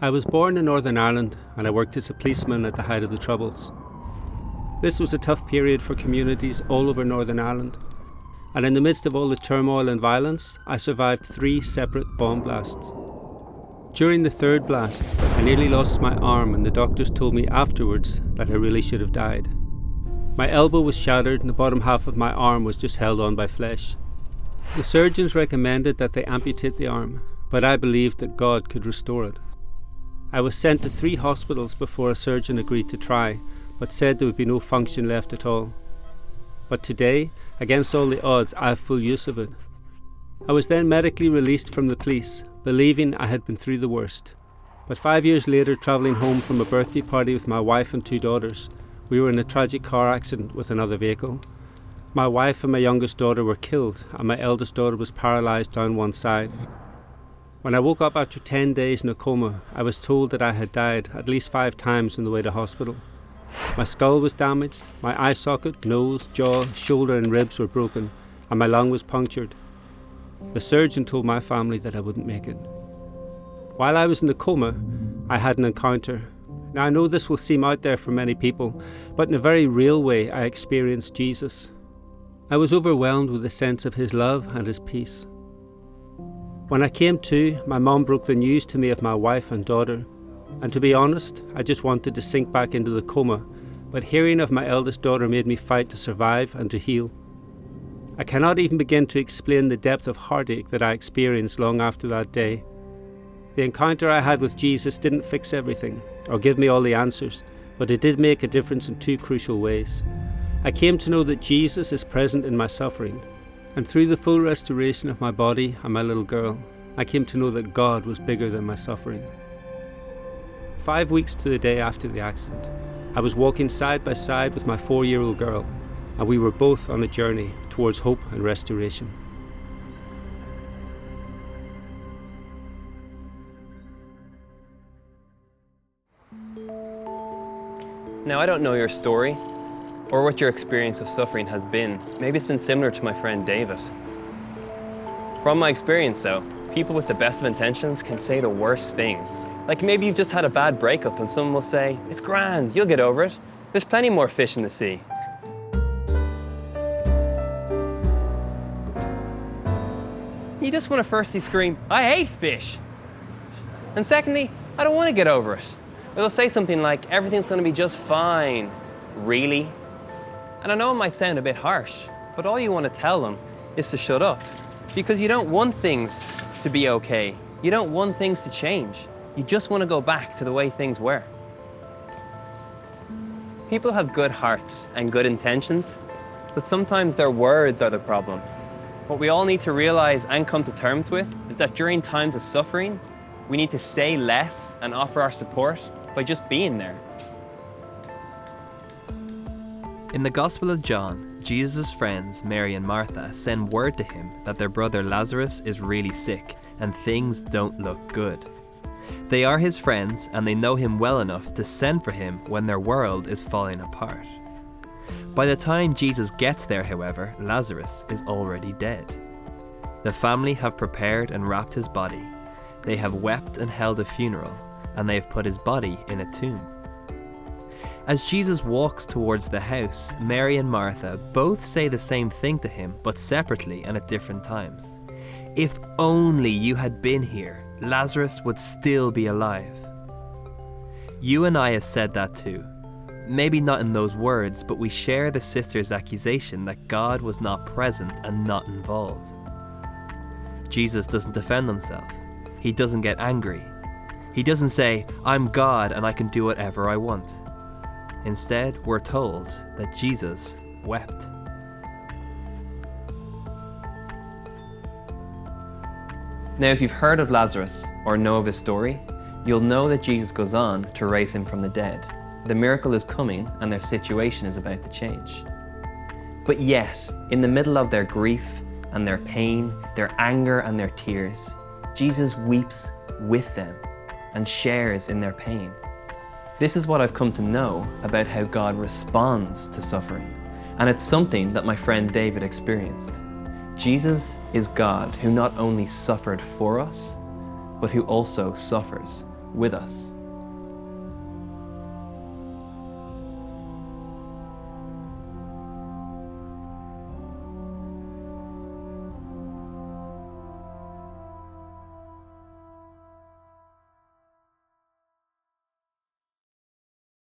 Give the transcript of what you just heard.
I was born in Northern Ireland and I worked as a policeman at the height of the Troubles. This was a tough period for communities all over Northern Ireland, and in the midst of all the turmoil and violence, I survived 3 separate bomb blasts. During the 3rd blast, I nearly lost my arm and the doctors told me afterwards that I really should have died. My elbow was shattered and the bottom half of my arm was just held on by flesh. The surgeons recommended that they amputate the arm, but I believed that God could restore it. I was sent to 3 hospitals before a surgeon agreed to try, but said there would be no function left at all. But today, against all the odds, I have full use of it. I was then medically released from the police, believing I had been through the worst. But 5 years later, travelling home from a birthday party with my wife and 2 daughters, we were in a tragic car accident with another vehicle. My wife and my youngest daughter were killed, and my eldest daughter was paralysed down one side. When I woke up after 10 days in a coma, I was told that I had died at least 5 times on the way to hospital. My skull was damaged, my eye socket, nose, jaw, shoulder and ribs were broken, and my lung was punctured. The surgeon told my family that I wouldn't make it. While I was in the coma, I had an encounter. Now I know this will seem out there for many people, but in a very real way I experienced Jesus. I was overwhelmed with a sense of his love and his peace. When I came to, my mum broke the news to me of my wife and daughter. And to be honest, I just wanted to sink back into the coma, but hearing of my eldest daughter made me fight to survive and to heal. I cannot even begin to explain the depth of heartache that I experienced long after that day. The encounter I had with Jesus didn't fix everything, or give me all the answers, but it did make a difference in 2 crucial ways. I came to know that Jesus is present in my suffering, and through the full restoration of my body and my little girl, I came to know that God was bigger than my suffering. 5 weeks to the day after the accident, I was walking side by side with my 4-year-old girl, and we were both on a journey towards hope and restoration. Now, I don't know your story, or what your experience of suffering has been. Maybe it's been similar to my friend David. From my experience though, people with the best of intentions can say the worst thing. Like maybe you've just had a bad breakup and someone will say, "It's grand, you'll get over it. There's plenty more fish in the sea." You just want to firstly scream, "I hate fish." And secondly, "I don't want to get over it." Or they'll say something like, "Everything's going to be just fine." Really? And I know it might sound a bit harsh, but all you want to tell them is to shut up. Because you don't want things to be okay. You don't want things to change. You just want to go back to the way things were. People have good hearts and good intentions, but sometimes their words are the problem. What we all need to realize and come to terms with is that during times of suffering, we need to say less and offer our support by just being there. In the Gospel of John, Jesus' friends, Mary and Martha, send word to him that their brother Lazarus is really sick and things don't look good. They are his friends and they know him well enough to send for him when their world is falling apart. By the time Jesus gets there, however, Lazarus is already dead. The family have prepared and wrapped his body. They have wept and held a funeral, and they have put his body in a tomb. As Jesus walks towards the house, Mary and Martha both say the same thing to him, but separately and at different times. "If only you had been here, Lazarus would still be alive." You and I have said that too. Maybe not in those words, but we share the sister's accusation that God was not present and not involved. Jesus doesn't defend himself. He doesn't get angry. He doesn't say, "I'm God and I can do whatever I want." Instead, we're told that Jesus wept. Now, if you've heard of Lazarus or know of his story, you'll know that Jesus goes on to raise him from the dead. The miracle is coming and their situation is about to change. But yet, in the middle of their grief and their pain, their anger and their tears, Jesus weeps with them and shares in their pain. This is what I've come to know about how God responds to suffering, and it's something that my friend David experienced. Jesus is God who not only suffered for us, but who also suffers with us.